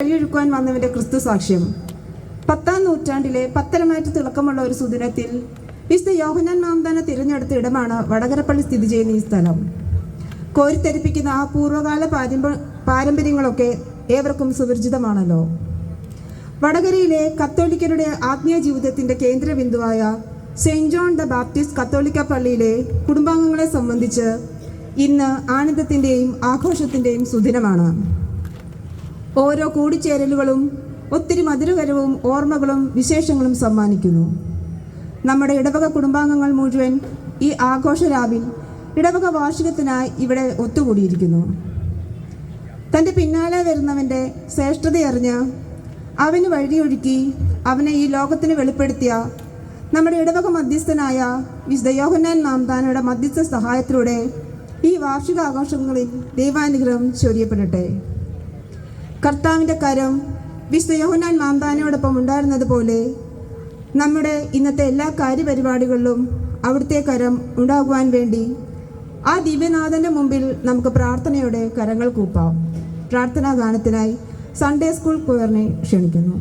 വഴിയൊഴുക്കുവാൻ വന്നവന്റെ ക്രിസ്തു സാക്ഷ്യം. 10-ാം നൂറ്റാണ്ടിലെ പത്തരമാറ്റ് തിളക്കമുള്ള ഒരു സുദിനത്തിൽ വിശുദ്ധ യോഹന്നാൻ മാംദാന തിരഞ്ഞെടുത്ത ഇടമാണ് വടകരപ്പള്ളി സ്ഥിതി ചെയ്യുന്ന ഈ സ്ഥലം. കോരിത്തെരിപ്പിക്കുന്ന ആ പൂർവ്വകാല പാരമ്പര്യങ്ങളൊക്കെ ഏവർക്കും സുപരിചിതമാണല്ലോ. വടകരയിലെ കത്തോലിക്കരുടെ ആത്മീയ ജീവിതത്തിന്റെ കേന്ദ്രബിന്ദുവായ സെയിന്റ് ജോൺ ദ ബാപ്റ്റിസ്റ്റ് കത്തോലിക്ക പള്ളിയിലെ കുടുംബാംഗങ്ങളെ സംബന്ധിച്ച് ഇന്ന് ആനന്ദത്തിൻ്റെയും ആഘോഷത്തിൻ്റെയും സുദിനമാണ്. ഓരോ കൂടിച്ചേരലുകളും ഒത്തിരി മധുരകരവും ഓർമ്മകളും വിശേഷങ്ങളും സമ്മാനിക്കുന്നു. നമ്മുടെ ഇടവക കുടുംബാംഗങ്ങൾ മുഴുവൻ ഈ ആഘോഷ രാവിൽ ഇടവക വാർഷികത്തിനായി ഇവിടെ ഒത്തുകൂടിയിരിക്കുന്നു. തൻ്റെ പിന്നാലെ വരുന്നവൻ്റെ ശ്രേഷ്ഠതയറിഞ്ഞ് അവന് വഴിയൊഴുക്കി അവനെ ഈ ലോകത്തിന് വെളിപ്പെടുത്തിയ നമ്മുടെ ഇടവക മധ്യസ്ഥനായ വിശുദ്ധ യോഹന്നാൻ മാംദാനയുടെ മധ്യസ്ഥ സഹായത്തിലൂടെ ഈ വാർഷിക ആഘോഷങ്ങളിൽ ദൈവാനുഗ്രഹം ചൊരിയപ്പെടട്ടെ. കർത്താവിൻ്റെ കരം വിശുദ്ധ യോഹന്നാൻ മാംദാനയോടൊപ്പം ഉണ്ടായിരുന്നത് പോലെ നമ്മുടെ ഇന്നത്തെ എല്ലാ കാര്യപരിപാടികളിലും അവിടുത്തെ കരം ഉണ്ടാകുവാൻ വേണ്ടി ആ ദിവ്യനാഥൻ്റെ മുമ്പിൽ നമുക്ക് പ്രാർത്ഥനയോടെ കരങ്ങൾ കൂപ്പാം. പ്രാർത്ഥനാ ഗാനത്തിനായി സൺഡേ സ്കൂൾ കൊയറിനെ ക്ഷണിക്കുന്നു.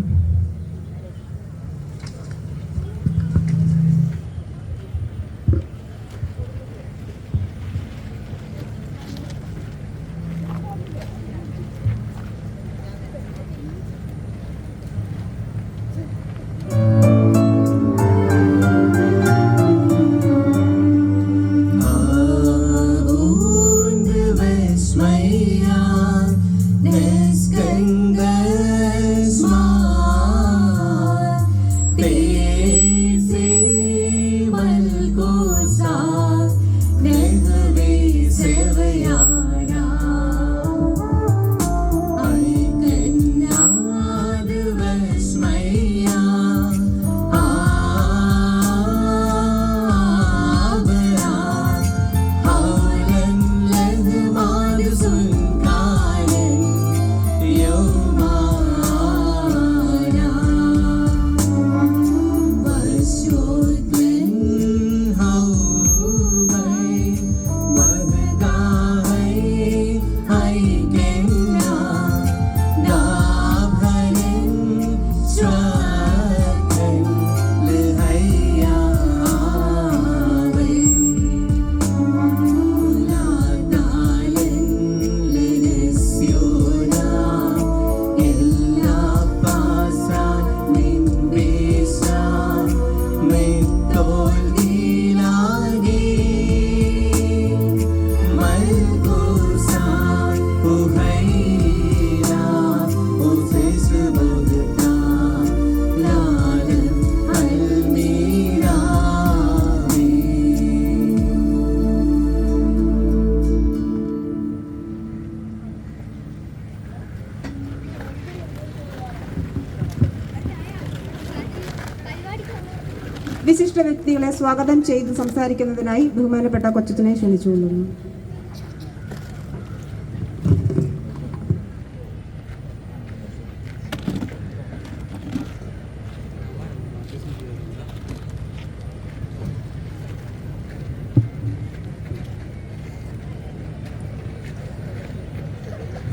വിശിഷ്ട വ്യക്തികളെ സ്വാഗതം ചെയ്ത് സംസാരിക്കുന്നതിനായി ബഹുമാനപ്പെട്ട കൊച്ചച്ചനെ ക്ഷണിച്ചുകൊള്ളുന്നു.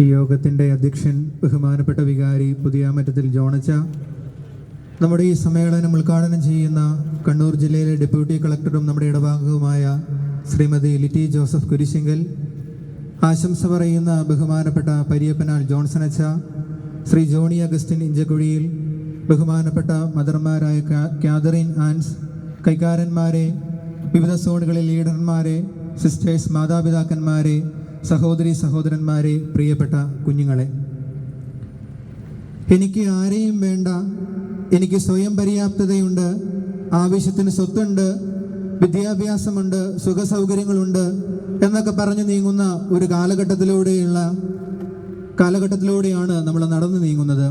ഈ യോഗത്തിൻ്റെ അധ്യക്ഷൻ ബഹുമാനപ്പെട്ട വികാരി പുതിയാമറ്റത്തിൽ ജോണച്ച, നമ്മുടെ ഈ സമ്മേളനം ഉദ്ഘാടനം ചെയ്യുന്ന കണ്ണൂർ ജില്ലയിലെ ഡെപ്യൂട്ടി കളക്ടറും നമ്മുടെ ഇടഭാഗവുമായ ശ്രീമതി ലിറ്റി ജോസഫ് കുരിശിങ്കൽ, ആശംസ പറയുന്ന ബഹുമാനപ്പെട്ട പരിയപ്പനാൽ ജോൺസണച്ച, ശ്രീ ജോണി അഗസ്റ്റിൻ ഇഞ്ചക്കുഴിയിൽ, ബഹുമാനപ്പെട്ട മദർമാരായ കാതറിൻ ആൻസ്, കൈക്കാരന്മാരെ, വിവിധ സോണുകളിൽ ലീഡർമാരെ, സിസ്റ്റേഴ്സ്, മാതാപിതാക്കന്മാരെ, സഹോദരി സഹോദരന്മാരെ, പ്രിയപ്പെട്ട കുഞ്ഞുങ്ങളെ, എനിക്ക് ആരെയും വേണ്ട, എനിക്ക് സ്വയം പര്യാപ്തതയുണ്ട്, ആവശ്യത്തിന് സ്വത്തുണ്ട്, വിദ്യാഭ്യാസമുണ്ട്, സുഖസൗകര്യങ്ങളുണ്ട് എന്നൊക്കെ പറഞ്ഞു നീങ്ങുന്ന ഒരു കാലഘട്ടത്തിലൂടെയാണ് നമ്മൾ നടന്നു നീങ്ങുന്നത്.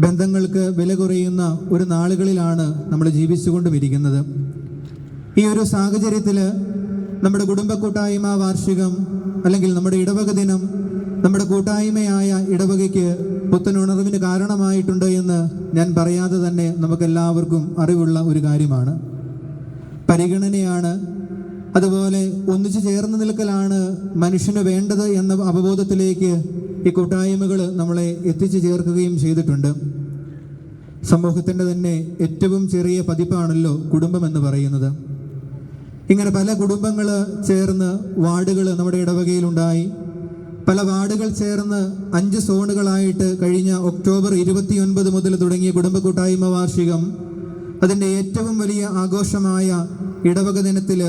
ബന്ധങ്ങൾക്ക് വില കുറയുന്ന ഒരു നാളുകളിലാണ് നമ്മൾ ജീവിച്ചുകൊണ്ടും ഇരിക്കുന്നത്. ഈ ഒരു സാഹചര്യത്തിൽ നമ്മുടെ കുടുംബ കൂട്ടായ്മ വാർഷികം അല്ലെങ്കിൽ നമ്മുടെ ഇടവക ദിനം നമ്മുടെ കൂട്ടായ്മയായ ഇടവകയ്ക്ക് പുത്തനുണർവിന് കാരണമായിട്ടുണ്ട് എന്ന് ഞാൻ പറയാതെ തന്നെ നമുക്കെല്ലാവർക്കും അറിവുള്ള ഒരു കാര്യമാണ്. പരിഗണനയാണ് അതുപോലെ ഒന്നിച്ചു ചേർന്ന് നിൽക്കലാണ് മനുഷ്യന് വേണ്ടത് എന്ന അവബോധത്തിലേക്ക് ഈ കൂട്ടായ്മകൾ നമ്മളെ എത്തിച്ചു ചേർക്കുകയും ചെയ്തിട്ടുണ്ട്. സമൂഹത്തിൻ്റെ തന്നെ ഏറ്റവും ചെറിയ പതിപ്പാണല്ലോ കുടുംബം എന്ന് പറയുന്നത്. ഇങ്ങനെ പല കുടുംബങ്ങൾ ചേർന്ന് വാർഡുകൾ നമ്മുടെ ഇടവകയിലുണ്ടായി. പല വാർഡുകൾ ചേർന്ന് 5 സോണുകളായിട്ട് കഴിഞ്ഞ ഒക്ടോബർ 29 മുതൽ തുടങ്ങിയ കുടുംബ കൂട്ടായ്മ വാർഷികം അതിൻ്റെ ഏറ്റവും വലിയ ആഘോഷമായ ഇടവക ദിനത്തിൽ,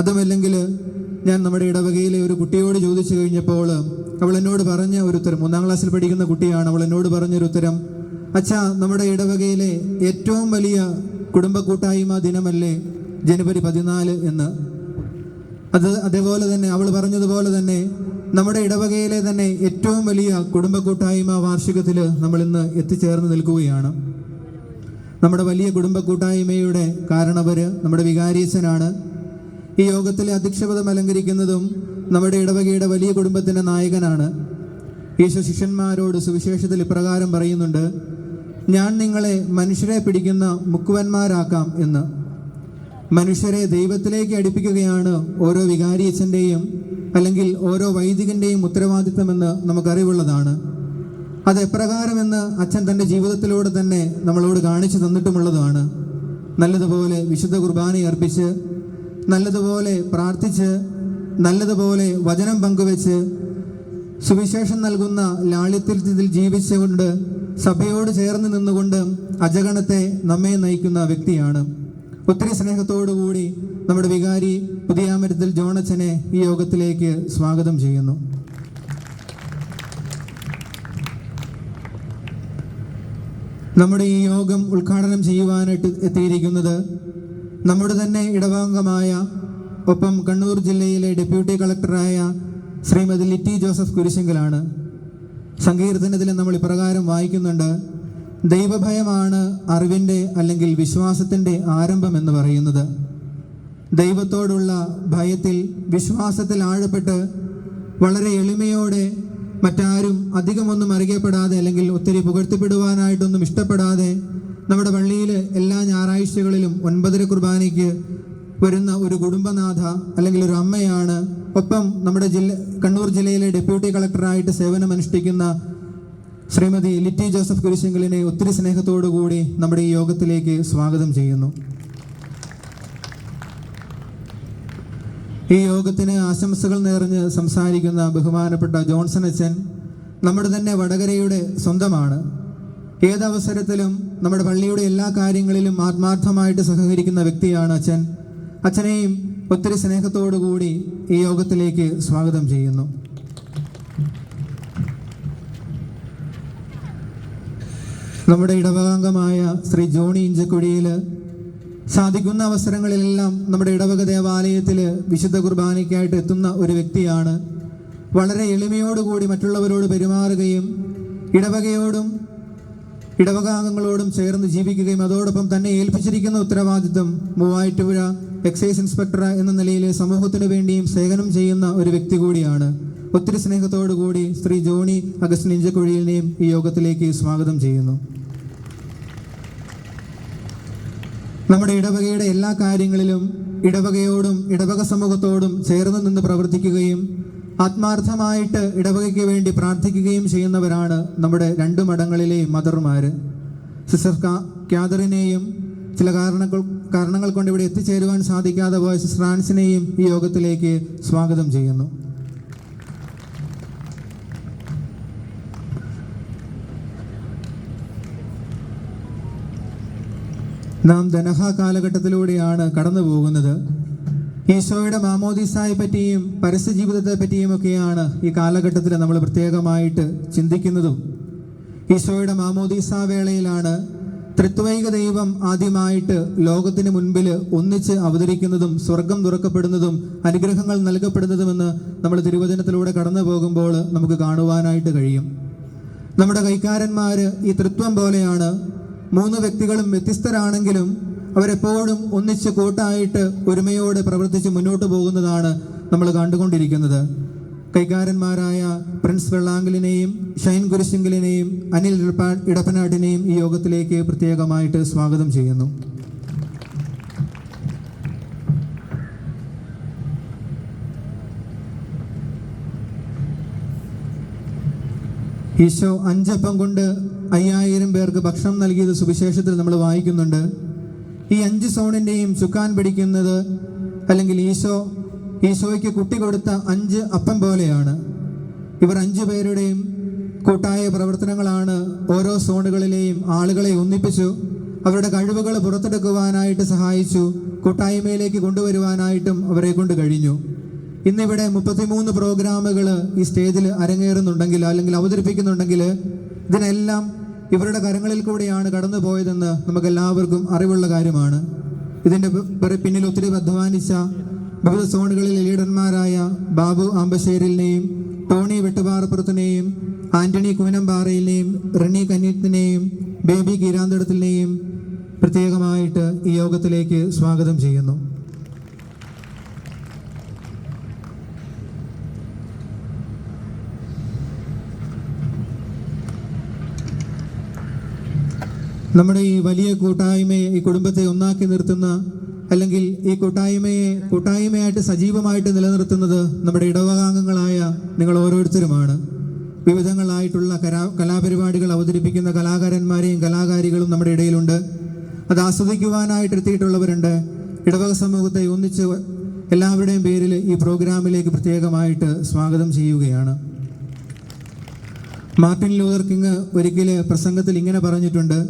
അതുമല്ലെങ്കിൽ ഞാൻ നമ്മുടെ ഇടവകയിലെ ഒരു കുട്ടിയോട് ചോദിച്ചു കഴിഞ്ഞപ്പോൾ അവൾ എന്നോട് പറഞ്ഞ ഒരു ഉത്തരം, 3ാം ക്ലാസ്സിൽ പഠിക്കുന്ന കുട്ടിയാണ്, അവൾ എന്നോട് പറഞ്ഞൊരു ഉത്തരം, അച്ഛാ, നമ്മുടെ ഇടവകയിലെ ഏറ്റവും വലിയ കുടുംബ കൂട്ടായ്മ ദിനമല്ലേ ജനുവരി 14 എന്ന്. അതേപോലെ തന്നെ അവൾ പറഞ്ഞതുപോലെ തന്നെ നമ്മുടെ ഇടവകയിലെ തന്നെ ഏറ്റവും വലിയ കുടുംബ കൂട്ടായ്മ വാർഷികത്തിൽ നമ്മൾ ഇന്ന് എത്തിച്ചേർന്ന് നിൽക്കുകയാണ്. നമ്മുടെ വലിയ കുടുംബ കൂട്ടായ്മയുടെ കാരണവർ നമ്മുടെ വികാരിയച്ഛനാണ്. ഈ യോഗത്തിലെ അധ്യക്ഷപദം അലങ്കരിക്കുന്നതും നമ്മുടെ ഇടവകയുടെ വലിയ കുടുംബത്തിൻ്റെ നായകനാണ്. ഈശോ ശിഷ്യന്മാരോട് സുവിശേഷത്തിൽ ഇപ്രകാരം പറയുന്നുണ്ട്, ഞാൻ നിങ്ങളെ മനുഷ്യരെ പിടിക്കുന്ന മുക്കുവന്മാരാക്കാം എന്ന്. മനുഷ്യരെ ദൈവത്തിലേക്ക് അടുപ്പിക്കുകയാണ് ഓരോ വികാരിയച്ഛൻ്റെയും അല്ലെങ്കിൽ ഓരോ വൈദികൻ്റെയും ഉത്തരവാദിത്തമെന്ന് നമുക്കറിവുള്ളതാണ്. അത് എപ്രകാരമെന്ന് അച്ഛൻ തൻ്റെ ജീവിതത്തിലൂടെ തന്നെ നമ്മളോട് കാണിച്ചു തന്നിട്ടുമുള്ളതാണ്. നല്ലതുപോലെ വിശുദ്ധ കുർബാന അർപ്പിച്ച്, നല്ലതുപോലെ പ്രാർത്ഥിച്ച്, നല്ലതുപോലെ വചനം പങ്കുവെച്ച്, സുവിശേഷം നൽകുന്ന ലാളിത്യത്തിൽ ജീവിച്ചുകൊണ്ട് സഭയോട് ചേർന്ന് നിന്നുകൊണ്ട് അജഗണത്തെ നമ്മെ നയിക്കുന്ന വ്യക്തിയാണ്. ഒത്തിരി സ്നേഹത്തോടുകൂടി നമ്മുടെ വികാരി പുതിയാമരത്തിൽ ജോണച്ചനെ ഈ യോഗത്തിലേക്ക് സ്വാഗതം ചെയ്യുന്നു. നമ്മുടെ ഈ യോഗം ഉദ്ഘാടനം ചെയ്യുവാനായിട്ട് എത്തിയിരിക്കുന്നത് നമ്മുടെ തന്നെ ഇടവകമായ, ഒപ്പം കണ്ണൂർ ജില്ലയിലെ ഡെപ്യൂട്ടി കളക്ടറായ ശ്രീമതി ലിറ്റി ജോസഫ് കുരിശിങ്കലാണ്. സങ്കീർത്തനത്തിൽ നമ്മൾ ഇപ്രകാരം വായിക്കുന്നുണ്ട്, ദൈവഭയമാണ് അറിവിൻ്റെ അല്ലെങ്കിൽ വിശ്വാസത്തിൻ്റെ ആരംഭം എന്ന് പറയുന്നത്. ദൈവത്തോടുള്ള ഭയത്തിൽ, വിശ്വാസത്തിൽ ആഴപ്പെട്ട് വളരെ എളിമയോടെ, മറ്റാരും അധികമൊന്നും അറിയപ്പെടാതെ അല്ലെങ്കിൽ ഒത്തിരി പുകഴ്ത്തിപ്പെടുവാനായിട്ടൊന്നും ഇഷ്ടപ്പെടാതെ നമ്മുടെ പള്ളിയിൽ എല്ലാ ഞായറാഴ്ചകളിലും 9:30 കുർബാനയ്ക്ക് വരുന്ന ഒരു കുടുംബനാഥ അല്ലെങ്കിൽ ഒരു അമ്മയാണ്. ഒപ്പം നമ്മുടെ കണ്ണൂർ ജില്ലയിലെ ഡെപ്യൂട്ടി കളക്ടറായിട്ട് സേവനമനുഷ്ഠിക്കുന്ന ശ്രീമതി ലിറ്റി ജോസഫ് കുരിശിങ്കലിനെ ഒത്തിരി സ്നേഹത്തോടുകൂടി നമ്മുടെ ഈ യോഗത്തിലേക്ക് സ്വാഗതം ചെയ്യുന്നു. ഈ യോഗത്തിന് ആശംസകൾ നേർന്ന് സംസാരിക്കുന്ന ബഹുമാനപ്പെട്ട ജോൺസൺ അച്ഛൻ നമ്മുടെ തന്നെ വടകരയുടെ സ്വന്തമാണ്. ഏതവസരത്തിലും നമ്മുടെ പള്ളിയുടെ എല്ലാ കാര്യങ്ങളിലും ആത്മാർത്ഥമായിട്ട് സഹകരിക്കുന്ന വ്യക്തിയാണ് അച്ഛൻ. അച്ഛനെയും ഒത്തിരി സ്നേഹത്തോടുകൂടി ഈ യോഗത്തിലേക്ക് സ്വാഗതം ചെയ്യുന്നു. നമ്മുടെ ഇടവകാംഗമായ ശ്രീ ജോണി ഇഞ്ചക്കുഴിയിൽ സാധിക്കുന്ന അവസരങ്ങളിലെല്ലാം നമ്മുടെ ഇടവക ദേവാലയത്തിൽ വിശുദ്ധ കുർബാനയ്ക്കായിട്ട് എത്തുന്ന ഒരു വ്യക്തിയാണ്. വളരെ എളിമയോടുകൂടി മറ്റുള്ളവരോട് പെരുമാറുകയും ഇടവകയോടും ഇടവകാംഗങ്ങളോടും ചേർന്ന് ജീവിക്കുകയും അതോടൊപ്പം തന്നെ ഏൽപ്പിച്ചിരിക്കുന്ന ഉത്തരവാദിത്വം മൂവാറ്റുപുഴ എക്സൈസ് ഇൻസ്പെക്ടർ എന്ന നിലയിൽ സമൂഹത്തിന് വേണ്ടിയും സേവനം ചെയ്യുന്ന ഒരു വ്യക്തി കൂടിയാണ്. ഒത്തിരി സ്നേഹത്തോടു കൂടി ശ്രീ ജോണി അഗസ്റ്റിൻ ഇഞ്ചക്കുഴിയിനെയും ഈ യോഗത്തിലേക്ക് സ്വാഗതം ചെയ്യുന്നു. നമ്മുടെ ഇടവകയുടെ എല്ലാ കാര്യങ്ങളിലും ഇടവകയോടും ഇടവക സമൂഹത്തോടും ചേർന്ന് നിന്ന് പ്രവർത്തിക്കുകയും ആത്മാർത്ഥമായിട്ട് ഇടവകയ്ക്ക് വേണ്ടി പ്രാർത്ഥിക്കുകയും ചെയ്യുന്നവരാണ് നമ്മുടെ 2 മഠങ്ങളിലെ മദർമാർ. സിസ്റ്റർ ക്യാദറിനെയും ചില കാരണങ്ങൾ കൊണ്ട് ഇവിടെ എത്തിച്ചേരുവാൻ സാധിക്കാതെ പോയ സിസ്റ്റർ ഫ്രാൻസിനെയും ഈ യോഗത്തിലേക്ക് സ്വാഗതം ചെയ്യുന്നു. നാം ധനഹ കാലഘട്ടത്തിലൂടെയാണ് കടന്നു പോകുന്നത്. ഈശോയുടെ മാമോദീസായെ പറ്റിയും പരസ്യ ജീവിതത്തെ പറ്റിയുമൊക്കെയാണ് ഈ കാലഘട്ടത്തിൽ നമ്മൾ പ്രത്യേകമായിട്ട് ചിന്തിക്കുന്നതും. ഈശോയുടെ മാമോദീസാ വേളയിലാണ് ത്രിത്വൈക ദൈവം ആദ്യമായിട്ട് ലോകത്തിന് മുൻപിൽ ഒന്നിച്ച് അവതരിക്കുന്നതും സ്വർഗം തുറക്കപ്പെടുന്നതും അനുഗ്രഹങ്ങൾ നൽകപ്പെടുന്നതുമെന്ന് നമ്മൾ തിരുവചനത്തിലൂടെ കടന്നു പോകുമ്പോൾ നമുക്ക് കാണുവാനായിട്ട് കഴിയും. നമ്മുടെ കൈക്കാരന്മാർ ഈ ത്രിത്വം പോലെയാണ്. 3 വ്യക്തികളും വ്യത്യസ്തരാണെങ്കിലും അവരെപ്പോഴും ഒന്നിച്ച് കൂട്ടായിട്ട് ഒരുമയോടെ പ്രവർത്തിച്ച് മുന്നോട്ട് പോകുന്നതാണ് നമ്മൾ കണ്ടുകൊണ്ടിരിക്കുന്നത്. കൈകാരന്മാരായ പ്രിൻസ് വെള്ളാങ്കലിനെയും ഷൈൻ കുരിശിങ്കലിനെയും അനിൽ ഇടപ്പനാട്ടിനെയും ഈ യോഗത്തിലേക്ക് പ്രത്യേകമായിട്ട് സ്വാഗതം ചെയ്യുന്നു. ഈശോ 5 അപ്പം കൊണ്ട് 5000 പേർക്ക് ഭക്ഷണം നൽകിയത് സുവിശേഷത്തിൽ നമ്മൾ വായിക്കുന്നുണ്ട്. ഈ 5 സോണിൻ്റെയും ചുക്കാൻ പിടിക്കുന്നത് അല്ലെങ്കിൽ ഈശോയ്ക്ക് കുട്ടി കൊടുത്ത 5 അപ്പം പോലെയാണ്. ഇവർ 5 പേരുടെയും കൂട്ടായ പ്രവർത്തനങ്ങളാണ് ഓരോ സോണുകളിലെയും ആളുകളെ ഒന്നിപ്പിച്ചു, അവരുടെ കഴിവുകൾ പുറത്തെടുക്കുവാനായിട്ട് സഹായിച്ചു, കൂട്ടായ്മയിലേക്ക് കൊണ്ടുവരുവാനായിട്ടും അവരെ കൊണ്ട് കഴിഞ്ഞു. ഇന്നിവിടെ 33 പ്രോഗ്രാമുകൾ ഈ സ്റ്റേജിൽ അരങ്ങേറുന്നുണ്ടെങ്കിൽ അല്ലെങ്കിൽ അവതരിപ്പിക്കുന്നുണ്ടെങ്കിൽ ഇതിനെല്ലാം ഇവരുടെ കരങ്ങളിൽ കൂടെയാണ് കടന്നു പോയതെന്ന് നമുക്കെല്ലാവർക്കും അറിവുള്ള കാര്യമാണ്. ഇതിൻ്റെ പിന്നിൽ ഒത്തിരി അധ്വാനിച്ച വിവിധ സോണുകളിലെ ലീഡർമാരായ ബാബു ആമ്പശ്ശേരിലിനെയും ടോണി വെട്ടുപാറപ്പുറത്തിനെയും ആന്റണി കൂനമ്പാറയിലെയും റെനി കന്നീറ്റിനെയും ബേബി കീരാന്തടത്തിനെയും പ്രത്യേകമായിട്ട് ഈ യോഗത്തിലേക്ക് സ്വാഗതം ചെയ്യുന്നു. നമ്മുടെ ഈ വലിയ കൂട്ടായ്മയെ, ഈ കുടുംബത്തെ ഒന്നാക്കി നിർത്തുന്ന അല്ലെങ്കിൽ ഈ കൂട്ടായ്മയായിട്ട് സജീവമായിട്ട് നിലനിർത്തുന്നത് നമ്മുടെ ഇടവകാംഗങ്ങളായ നിങ്ങൾ ഓരോരുത്തരുമാണ്. വിവിധങ്ങളായിട്ടുള്ള കലാപരിപാടികൾ അവതരിപ്പിക്കുന്ന കലാകാരന്മാരെയും കലാകാരികളും നമ്മുടെ ഇടയിലുണ്ട്. അത് ആസ്വദിക്കുവാനായിട്ട് എത്തിയിട്ടുള്ളവരുണ്ട്. ഇടവക സമൂഹത്തെ ഒന്നിച്ച് എല്ലാവരുടെയും പേരിൽ ഈ പ്രോഗ്രാമിലേക്ക് പ്രത്യേകമായിട്ട് സ്വാഗതം ചെയ്യുകയാണ്. മാർട്ടിൻ ലൂതർ കിങ് ഒരിക്കൽ പ്രസംഗത്തിൽ ഇങ്ങനെ പറഞ്ഞിട്ടുണ്ട്: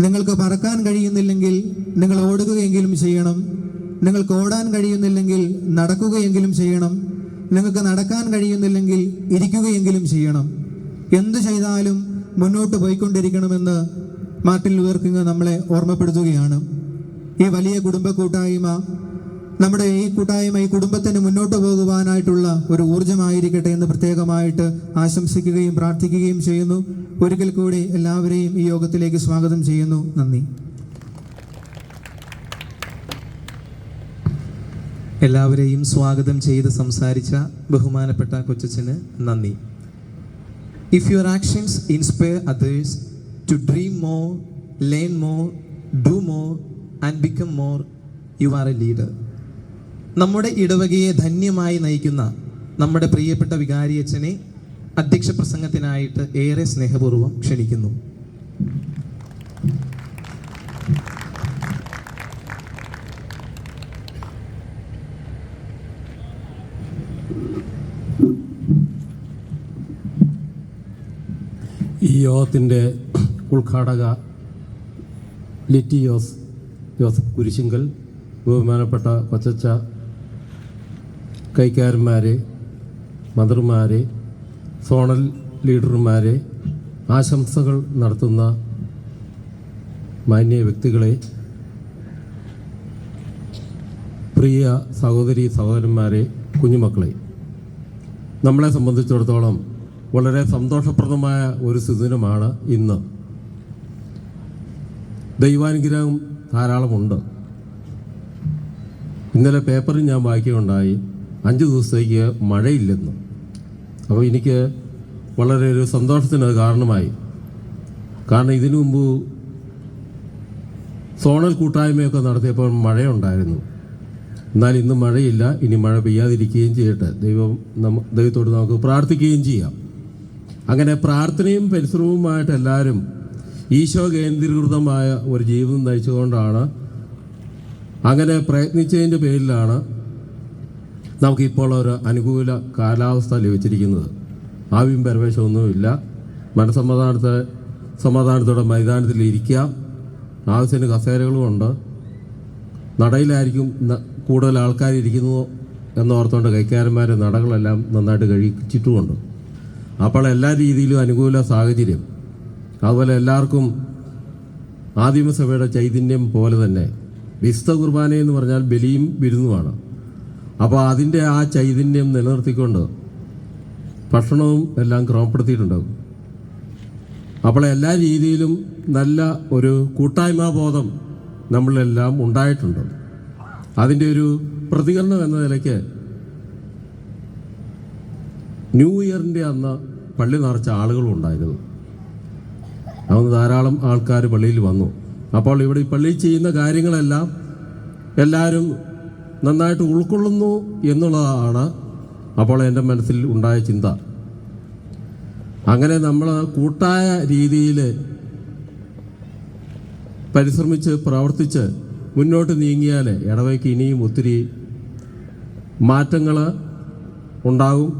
നിങ്ങൾക്ക് പറക്കാൻ കഴിയുന്നില്ലെങ്കിൽ നിങ്ങൾ ഓടുകയെങ്കിലും ചെയ്യണം, നിങ്ങൾക്ക് ഓടാൻ കഴിയുന്നില്ലെങ്കിൽ നടക്കുകയെങ്കിലും ചെയ്യണം, നിങ്ങൾക്ക് നടക്കാൻ കഴിയുന്നില്ലെങ്കിൽ ഇരിക്കുകയെങ്കിലും ചെയ്യണം. എന്തു ചെയ്താലും മുന്നോട്ട് പോയിക്കൊണ്ടിരിക്കണമെന്ന് മാർട്ടിൻ ലൂതർ കിങ് നമ്മളെ ഓർമ്മപ്പെടുത്തുകയാണ്. ഈ വലിയ കുടുംബ കൂട്ടായ്മ, നമ്മുടെ ഈ കൂട്ടായ്മ ഈ കുടുംബത്തിന് മുന്നോട്ട് പോകുവാനായിട്ടുള്ള ഒരു ഊർജ്ജമായിരിക്കട്ടെ എന്ന് പ്രത്യേകമായിട്ട് ആശംസിക്കുകയും പ്രാർത്ഥിക്കുകയും ചെയ്യുന്നു. ഒരിക്കൽ കൂടി എല്ലാവരെയും ഈ യോഗത്തിലേക്ക് സ്വാഗതം ചെയ്യുന്നു. നന്ദി. എല്ലാവരെയും സ്വാഗതം ചെയ്ത് സംസാരിച്ച ബഹുമാനപ്പെട്ട കൊച്ചച്ഛന് നന്ദി. If your actions inspire others to dream more, learn more, do more and become more, you are a leader. നമ്മുടെ ഇടവകയെ ധന്യമായി നയിക്കുന്ന നമ്മുടെ പ്രിയപ്പെട്ട വികാരിയച്ഛനെ അധ്യക്ഷ പ്രസംഗത്തിനായിട്ട് ഏറെ സ്നേഹപൂർവ്വം ക്ഷണിക്കുന്നു. ഈ യോഗത്തിൻ്റെ ഉദ്ഘാടക ലിറ്റി ജോസഫ് കുരിശിങ്കൽ, ബഹുമാനപ്പെട്ട കൊച്ചച്ച, കൈക്കാരന്മാരെ, മദർമാരെ, സോണൽ ലീഡർമാരെ, ആശംസകൾ നടത്തുന്ന മാന്യ വ്യക്തികളെ, പ്രിയ സഹോദരി സഹോദരന്മാരെ, കുഞ്ഞുമക്കളെ, നമ്മളെ സംബന്ധിച്ചിടത്തോളം വളരെ സന്തോഷപ്രദമായ ഒരു സുദിനമാണ് ഇന്ന്. ദൈവാനുഗ്രഹം ധാരാളമുണ്ട്. ഇന്നലെ പേപ്പറിൽ ഞാൻ വായിക്കുകയുണ്ടായി 5 ദിവസത്തേക്ക് മഴയില്ലെന്ന്. അപ്പോൾ എനിക്ക് വളരെ ഒരു സന്തോഷത്തിന് കാരണമായി. കാരണം ഇതിനു മുമ്പ് സോണൽ കൂട്ടായ്മയൊക്കെ നടത്തിയപ്പോൾ മഴയുണ്ടായിരുന്നു. എന്നാൽ ഇന്ന് മഴയില്ല. ഇനി മഴ പെയ്യാതിരിക്കുകയും ചെയ്യട്ടെ. ദൈവത്തോട് നമുക്ക് പ്രാർത്ഥിക്കുകയും ചെയ്യാം. അങ്ങനെ പ്രാർത്ഥനയും പരിശ്രമവുമായിട്ട് എല്ലാവരും ഈശോ കേന്ദ്രീകൃതമായ ഒരു ജീവിതം നയിച്ചുകൊണ്ടാണ്, അങ്ങനെ പ്രയത്നിച്ചതിൻ്റെ പേരിലാണ് നമുക്കിപ്പോൾ ഒരു അനുകൂല കാലാവസ്ഥ ലഭിച്ചിരിക്കുന്നത്. ആവിയും പരവേശമൊന്നുമില്ല. സമാധാനത്തോടെ മൈതാനത്തിൽ ഇരിക്കാം. ആവശ്യത്തിന് കസേരകളുമുണ്ട്. നടയിലായിരിക്കും കൂടുതൽ ആൾക്കാരിയ്ക്കുന്നത് എന്നോർത്തുകൊണ്ട് കൈക്കാരന്മാരെ നടകളെല്ലാം നന്നായിട്ട് കഴിച്ചിട്ടുമുണ്ട്. അപ്പോൾ എല്ലാ രീതിയിലും അനുകൂല സാഹചര്യം. അതുപോലെ എല്ലാവർക്കും ആദിമസഭയുടെ ചൈതന്യം പോലെ തന്നെ വിശുദ്ധ കുർബാന എന്ന് പറഞ്ഞാൽ ബലിയും വിരുന്നുമാണ്. അപ്പോൾ അതിൻ്റെ ആ ചൈതന്യം നിലനിർത്തിക്കൊണ്ട് ഭക്ഷണവും എല്ലാം ക്രമപ്പെടുത്തിയിട്ടുണ്ടാകും. അപ്പോൾ എല്ലാ രീതിയിലും നല്ല ഒരു കൂട്ടായ്മാബോധം നമ്മളെല്ലാം ഉണ്ടായിട്ടുണ്ട്. അതിൻ്റെ ഒരു പ്രതികരണം എന്ന നിലയ്ക്ക് ന്യൂ ഇയറിൻ്റെ അന്ന് പള്ളി നിറച്ച ആളുകളുണ്ടായിരുന്നു. അന്ന് ധാരാളം ആൾക്കാർ പള്ളിയിൽ വന്നു. അപ്പോൾ ഇവിടെ ഈ പള്ളിയിൽ ചെയ്യുന്ന കാര്യങ്ങളെല്ലാം എല്ലാവരും നന്നായിട്ട് ഉൾക്കൊള്ളുന്നു എന്നുള്ളതാണ് അപ്പോൾ എൻ്റെ മനസ്സിൽ ഉണ്ടായ ചിന്ത. അങ്ങനെ നമ്മൾ കൂട്ടായ രീതിയിൽ പരിശ്രമിച്ച് പ്രവർത്തിച്ച് മുന്നോട്ട് നീങ്ങിയാൽ ഇടവയ്ക്ക് ഇനിയും ഒത്തിരി മാറ്റങ്ങൾ ഉണ്ടാകും.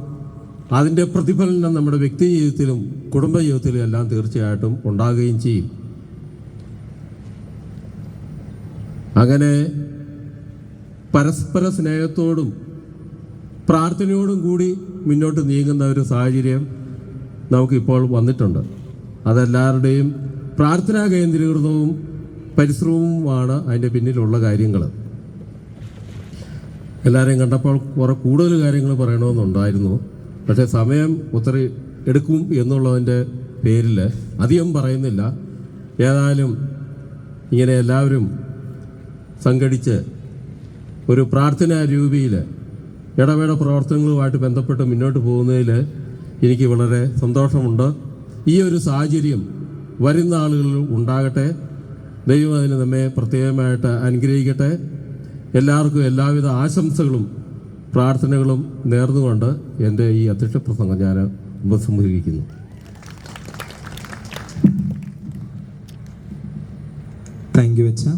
അതിൻ്റെ പ്രതിഫലനം നമ്മുടെ വ്യക്തി ജീവിതത്തിലും കുടുംബ ജീവിതത്തിലും എല്ലാം തീർച്ചയായിട്ടും ഉണ്ടാകുകയും ചെയ്യും. അങ്ങനെ പരസ്പര സ്നേഹത്തോടും പ്രാർത്ഥനയോടും കൂടി മുന്നോട്ട് നീങ്ങുന്ന ഒരു സാഹചര്യം നമുക്കിപ്പോൾ വന്നിട്ടുണ്ട്. അതെല്ലാവരുടെയും പ്രാർത്ഥനാ കേന്ദ്രീകൃതവും പരിശ്രമവുമാണ് അതിൻ്റെ പിന്നിലുള്ള കാര്യങ്ങൾ. എല്ലാവരെയും കണ്ടപ്പോൾ കുറേ കൂടുതൽ കാര്യങ്ങൾ പറയണമെന്നുണ്ടായിരുന്നു. പക്ഷേ സമയം ഒത്തിരി എടുക്കും എന്നുള്ളതിൻ്റെ പേരിൽ അധികം പറയുന്നില്ല. ഏതായാലും ഇങ്ങനെ എല്ലാവരും സംഘടിച്ച് ഒരു പ്രാർത്ഥനാ രൂപയിൽ ഇടവേള പ്രവർത്തനങ്ങളുമായിട്ട് ബന്ധപ്പെട്ട് മുന്നോട്ട് പോകുന്നതിൽ എനിക്ക് വളരെ സന്തോഷമുണ്ട്. ഈ ഒരു സാഹചര്യം വരുന്ന ആളുകളിൽ ഉണ്ടാകട്ടെ. ദൈവം അതിന് നമ്മെ പ്രത്യേകമായിട്ട് അനുഗ്രഹിക്കട്ടെ. എല്ലാവർക്കും എല്ലാവിധ ആശംസകളും പ്രാർത്ഥനകളും നേർന്നുകൊണ്ട് എൻ്റെ ഈ അധ്യക്ഷ പ്രസംഗം ഞാൻ ഉപസംഹരിക്കുന്നു. താങ്ക് യു അച്ഛാ.